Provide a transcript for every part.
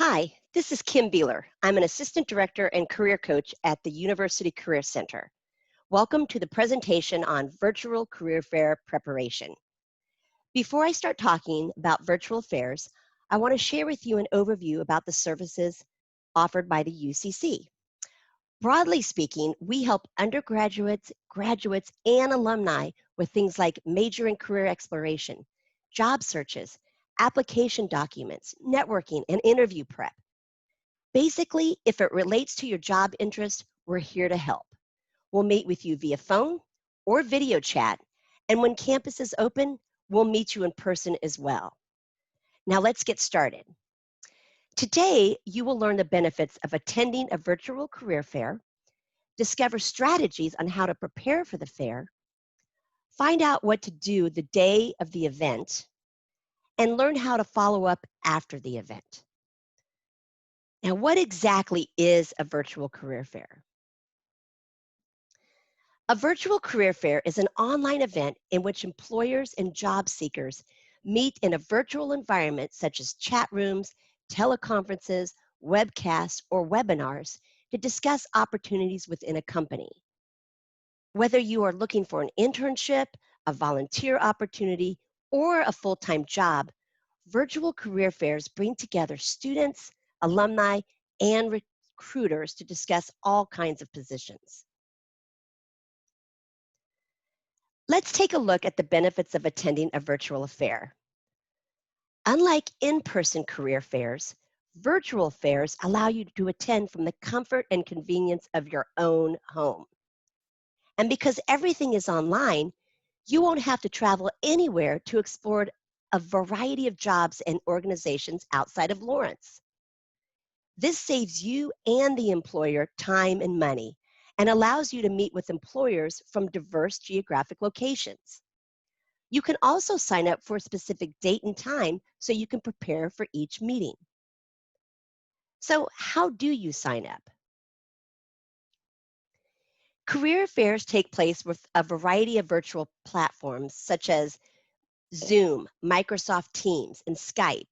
Hi, this is Kim Beeler. I'm an assistant director and career coach at the University Career Center. Welcome to the presentation on virtual career fair preparation. Before I start talking about virtual fairs, I want to share with you an overview about the services offered by the UCC. Broadly speaking, we help undergraduates, graduates, and alumni with things like major and career exploration, job searches, application documents, networking, and interview prep. Basically, if it relates to your job interest, we're here to help. We'll meet with you via phone or video chat, and when campus is open, we'll meet you in person as well. Now let's get started. Today, you will learn the benefits of attending a virtual career fair, discover strategies on how to prepare for the fair, find out what to do the day of the event, and learn how to follow up after the event. Now, what exactly is a virtual career fair? A virtual career fair is an online event in which employers and job seekers meet in a virtual environment such as chat rooms, teleconferences, webcasts, or webinars to discuss opportunities within a company. Whether you are looking for an internship, a volunteer opportunity, or a full-time job, virtual career fairs bring together students, alumni, and recruiters to discuss all kinds of positions. Let's take a look at the benefits of attending a virtual fair. Unlike in-person career fairs, virtual fairs allow you to attend from the comfort and convenience of your own home. And because everything is online, you won't have to travel anywhere to explore a variety of jobs and organizations outside of Lawrence. This saves you and the employer time and money and allows you to meet with employers from diverse geographic locations. You can also sign up for a specific date and time so you can prepare for each meeting. So, how do you sign up? Career fairs take place with a variety of virtual platforms such as Zoom, Microsoft Teams, and Skype.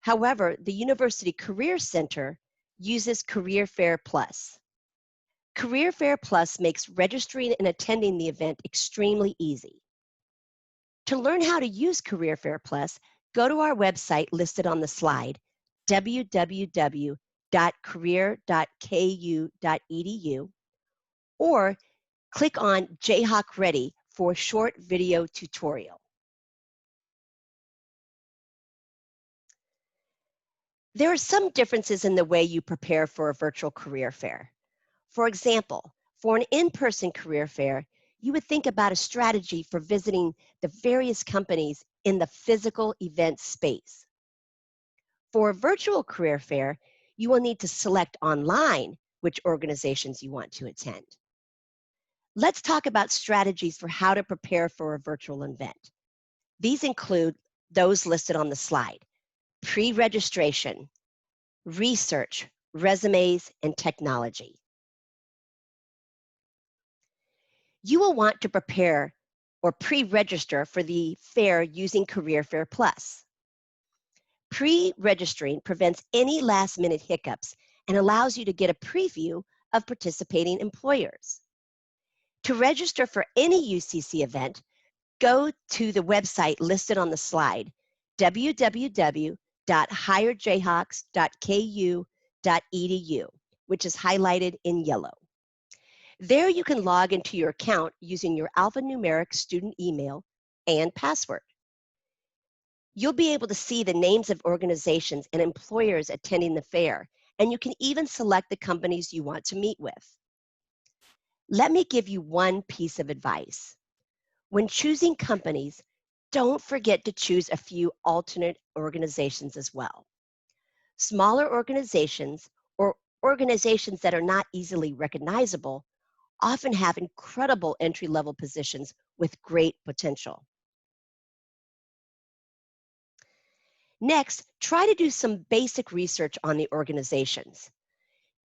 However, the University Career Center uses Career Fair Plus. Career Fair Plus makes registering and attending the event extremely easy. To learn how to use Career Fair Plus, go to our website listed on the slide, www.career.ku.edu, or click on Jayhawk Ready for a short video tutorial. There are some differences in the way you prepare for a virtual career fair. For example, for an in-person career fair, you would think about a strategy for visiting the various companies in the physical event space. For a virtual career fair, you will need to select online which organizations you want to attend. Let's talk about strategies for how to prepare for a virtual event. These include those listed on the slide: pre-registration, research, resumes, and technology. You will want to prepare or pre-register for the fair using Career Fair Plus. Pre-registering prevents any last-minute hiccups and allows you to get a preview of participating employers. To register for any UCC event, go to the website listed on the slide, www.hirejayhawks.ku.edu, which is highlighted in yellow. There you can log into your account using your alphanumeric student email and password. You'll be able to see the names of organizations and employers attending the fair, and you can even select the companies you want to meet with. Let me give you one piece of advice. When choosing companies, don't forget to choose a few alternate organizations as well. Smaller organizations or organizations that are not easily recognizable often have incredible entry-level positions with great potential. Next, try to do some basic research on the organizations.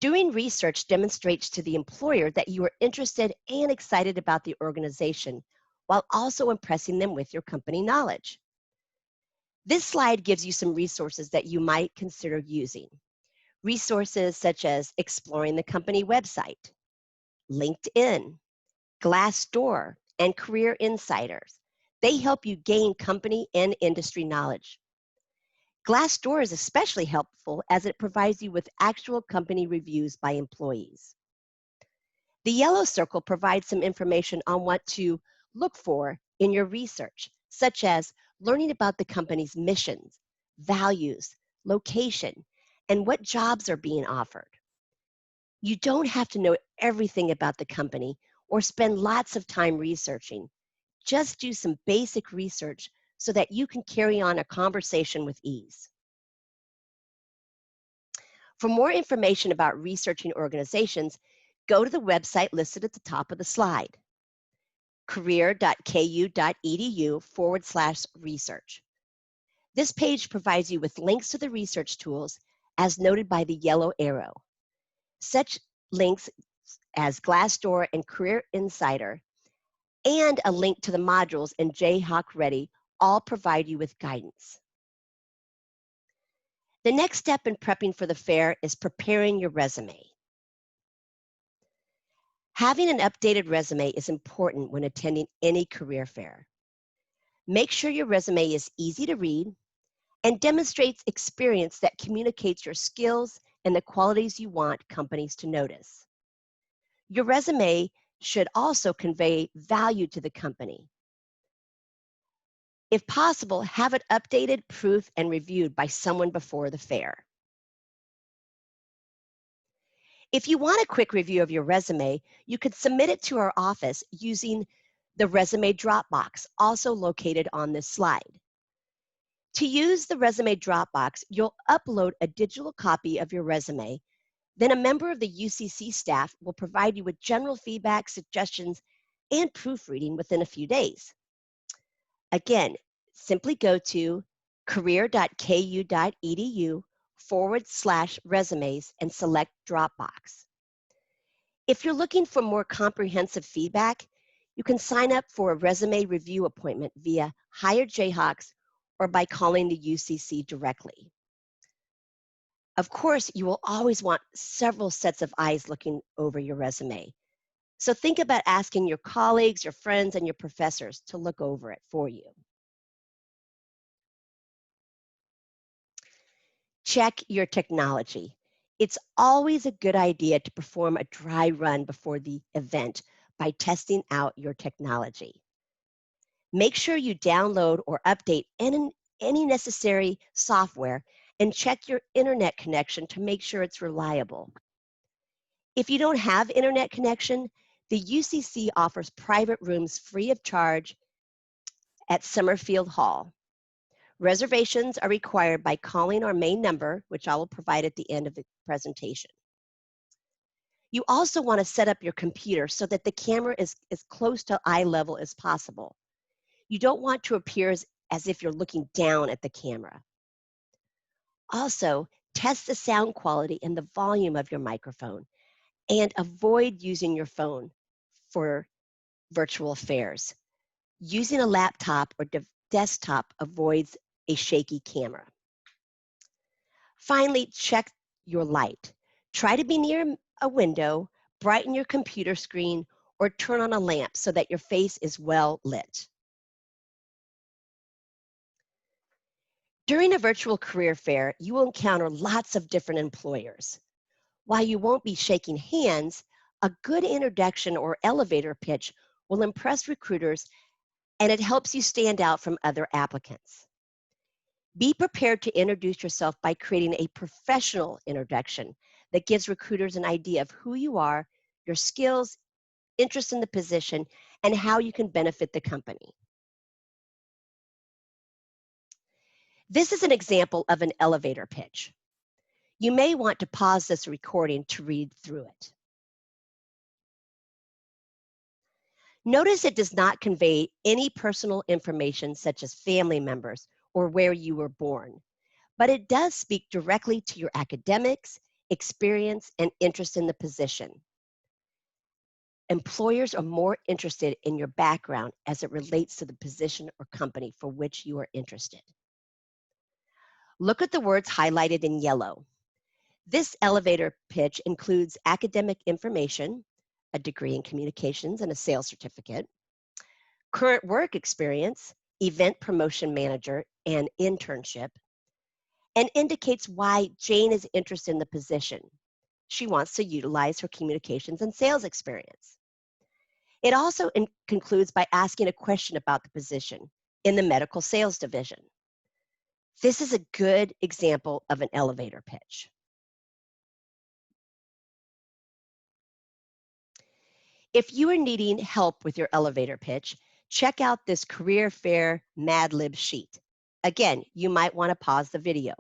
Doing research demonstrates to the employer that you are interested and excited about the organization, while also impressing them with your company knowledge. This slide gives you some resources that you might consider using. Resources such as exploring the company website, LinkedIn, Glassdoor, and Career Insiders. They help you gain company and industry knowledge. Glassdoor is especially helpful as it provides you with actual company reviews by employees. The yellow circle provides some information on what to look for in your research, such as learning about the company's missions, values, location, and what jobs are being offered. You don't have to know everything about the company or spend lots of time researching. Just do some basic research so that you can carry on a conversation with ease. For more information about researching organizations, go to the website listed at the top of the slide, career.ku.edu/research. This page provides you with links to the research tools as noted by the yellow arrow. Such links as Glassdoor and Career Insider, and a link to the modules in Jayhawk Ready all provide you with guidance. The next step in prepping for the fair is preparing your resume. Having an updated resume is important when attending any career fair. Make sure your resume is easy to read and demonstrates experience that communicates your skills and the qualities you want companies to notice. Your resume should also convey value to the company. If possible, have it updated, proofed, and reviewed by someone before the fair. If you want a quick review of your resume, you could submit it to our office using the resume dropbox, also located on this slide. To use the resume dropbox, you'll upload a digital copy of your resume. Then a member of the UCC staff will provide you with general feedback, suggestions, and proofreading within a few days. Again, simply go to career.ku.edu/resumes and select Dropbox. If you're looking for more comprehensive feedback, you can sign up for a resume review appointment via Hire Jayhawks or by calling the UCC directly. Of course, you will always want several sets of eyes looking over your resume. So think about asking your colleagues, your friends, and your professors to look over it for you. Check your technology. It's always a good idea to perform a dry run before the event by testing out your technology. Make sure you download or update any necessary software and check your internet connection to make sure it's reliable. If you don't have internet connection, the UCC offers private rooms free of charge at Summerfield Hall. Reservations are required by calling our main number, which I will provide at the end of the presentation. You also want to set up your computer so that the camera is as close to eye level as possible. You don't want to appear as if you're looking down at the camera. Also, test the sound quality and the volume of your microphone, and avoid using your phone for virtual fairs. Using a laptop or desktop avoids a shaky camera. Finally, check your light. Try to be near a window, brighten your computer screen, or turn on a lamp so that your face is well lit. During a virtual career fair, you will encounter lots of different employers. While you won't be shaking hands, a good introduction or elevator pitch will impress recruiters, and it helps you stand out from other applicants. Be prepared to introduce yourself by creating a professional introduction that gives recruiters an idea of who you are, your skills, interest in the position, and how you can benefit the company. This is an example of an elevator pitch. You may want to pause this recording to read through it. Notice it does not convey any personal information such as family members or where you were born, but it does speak directly to your academics, experience, and interest in the position. Employers are more interested in your background as it relates to the position or company for which you are interested. Look at the words highlighted in yellow. This elevator pitch includes academic information, a degree in communications and a sales certificate, current work experience, event promotion manager, and internship, and indicates why Jane is interested in the position. She wants to utilize her communications and sales experience. It also concludes by asking a question about the position in the medical sales division. This is a good example of an elevator pitch. If you are needing help with your elevator pitch, check out this career fair Mad Lib sheet. Again, you might want to pause the video.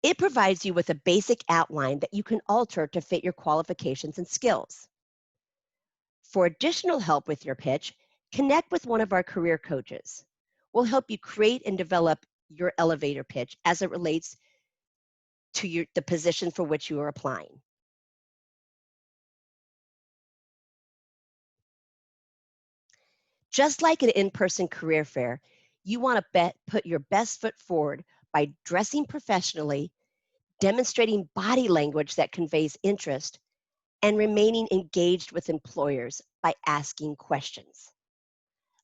It provides you with a basic outline that you can alter to fit your qualifications and skills. For additional help with your pitch, connect with one of our career coaches. We'll help you create and develop your elevator pitch as it relates to the position for which you are applying. Just like an in-person career fair, you want to put your best foot forward by dressing professionally, demonstrating body language that conveys interest, and remaining engaged with employers by asking questions.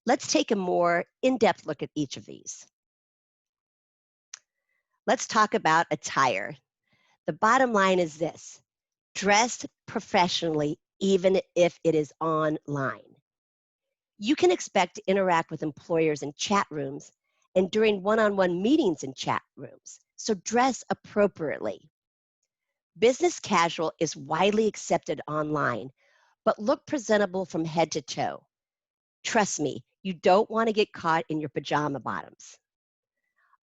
Let's take a more in-depth look at each of these. Let's talk about attire. The bottom line is this: dress professionally even if it is online. You can expect to interact with employers in chat rooms and during one-on-one meetings in chat rooms, so dress appropriately. Business casual is widely accepted online, but look presentable from head to toe. Trust me, you don't want to get caught in your pajama bottoms.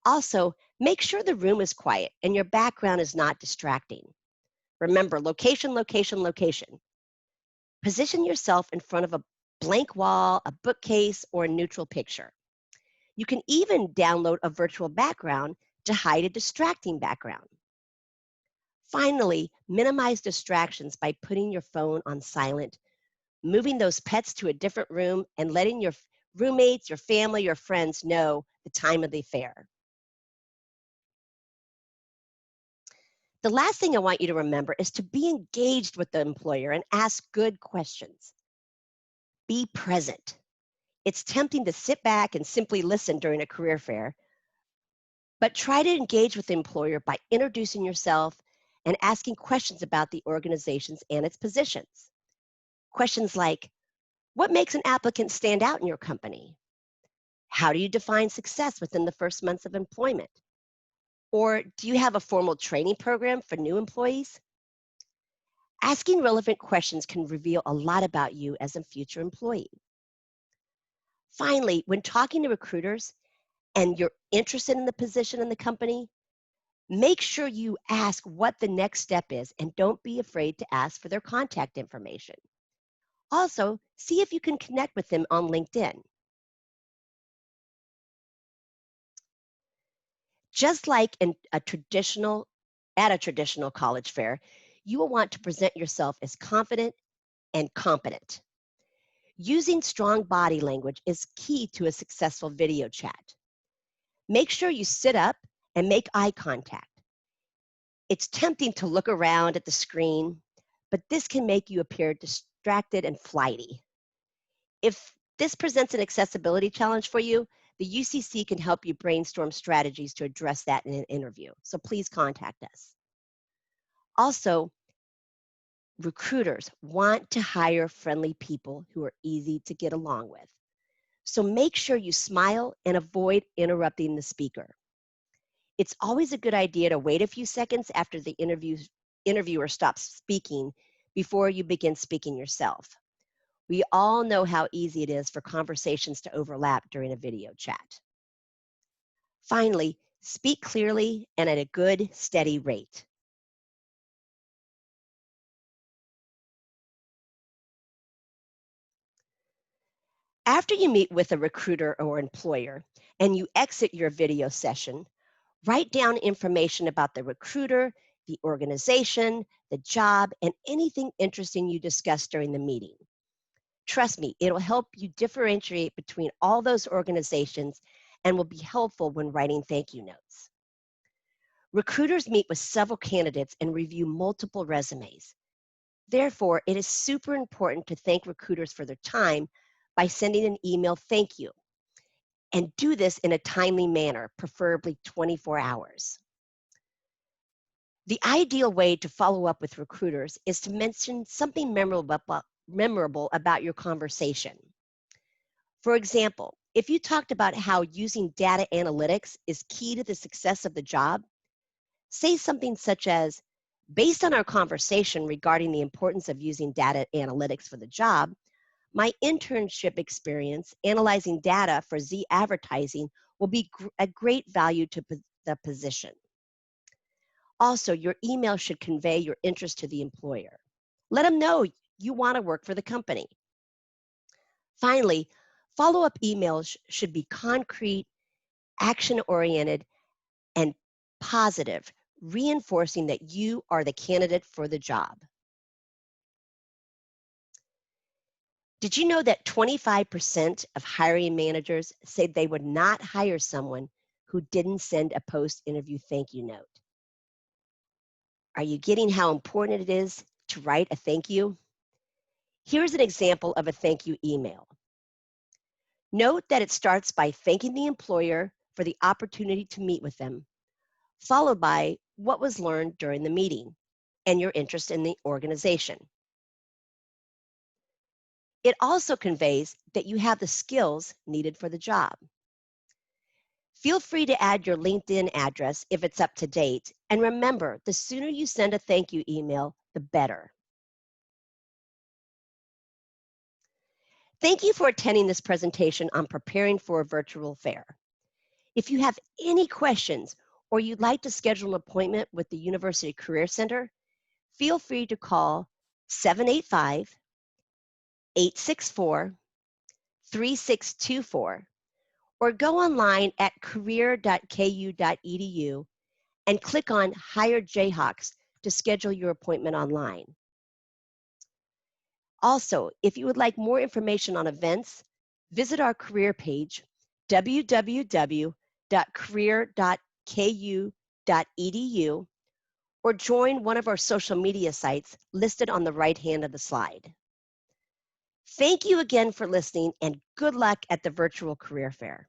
Also, make sure the room is quiet and your background is not distracting. Remember, location, location, location. Position yourself in front of a blank wall, a bookcase, or a neutral picture. You can even download a virtual background to hide a distracting background. Finally, minimize distractions by putting your phone on silent, moving those pets to a different room, and letting your roommates, your family, your friends know the time of the fair. The last thing I want you to remember is to be engaged with the employer and ask good questions. Be present. It's tempting to sit back and simply listen during a career fair, but try to engage with the employer by introducing yourself and asking questions about the organizations and its positions. Questions like, what makes an applicant stand out in your company? How do you define success within the first months of employment? Or do you have a formal training program for new employees? Asking relevant questions can reveal a lot about you as a future employee. Finally, when talking to recruiters and you're interested in the position in the company, make sure you ask what the next step is and don't be afraid to ask for their contact information. Also, see if you can connect with them on LinkedIn. Just like at a traditional college fair, you will want to present yourself as confident and competent. Using strong body language is key to a successful video chat. Make sure you sit up and make eye contact. It's tempting to look around at the screen, but this can make you appear distracted and flighty. If this presents an accessibility challenge for you, the UCC can help you brainstorm strategies to address that in an interview, so please contact us. Also, recruiters want to hire friendly people who are easy to get along with. So make sure you smile and avoid interrupting the speaker. It's always a good idea to wait a few seconds after the interviewer stops speaking before you begin speaking yourself. We all know how easy it is for conversations to overlap during a video chat. Finally, speak clearly and at a good, steady rate. After you meet with a recruiter or employer and you exit your video session, write down information about the recruiter, the organization, the job, and anything interesting you discussed during the meeting. Trust me, it'll help you differentiate between all those organizations and will be helpful when writing thank you notes. Recruiters meet with several candidates and review multiple resumes. Therefore, it is super important to thank recruiters for their time by sending an email thank you, and do this in a timely manner, preferably 24 hours. The ideal way to follow up with recruiters is to mention something memorable about your conversation. For example, if you talked about how using data analytics is key to the success of the job, say something such as, based on our conversation regarding the importance of using data analytics for the job, my internship experience analyzing data for Z advertising will be a great value to the position. Also, your email should convey your interest to the employer. Let them know you want to work for the company. Finally, follow-up emails should be concrete, action-oriented, and positive, reinforcing that you are the candidate for the job. Did you know that 25% of hiring managers say they would not hire someone who didn't send a post-interview thank you note? Are you getting how important it is to write a thank you? Here's an example of a thank you email. Note that it starts by thanking the employer for the opportunity to meet with them, followed by what was learned during the meeting and your interest in the organization. It also conveys that you have the skills needed for the job. Feel free to add your LinkedIn address if it's up to date, and remember, the sooner you send a thank you email, the better. Thank you for attending this presentation on preparing for a virtual fair. If you have any questions or you'd like to schedule an appointment with the University Career Center, feel free to call 785-864-3624 or go online at career.ku.edu and click on Hire Jayhawks to schedule your appointment online. Also, if you would like more information on events, visit our career page, www.career.ku.edu, or join one of our social media sites listed on the right hand of the slide. Thank you again for listening, and good luck at the virtual career fair.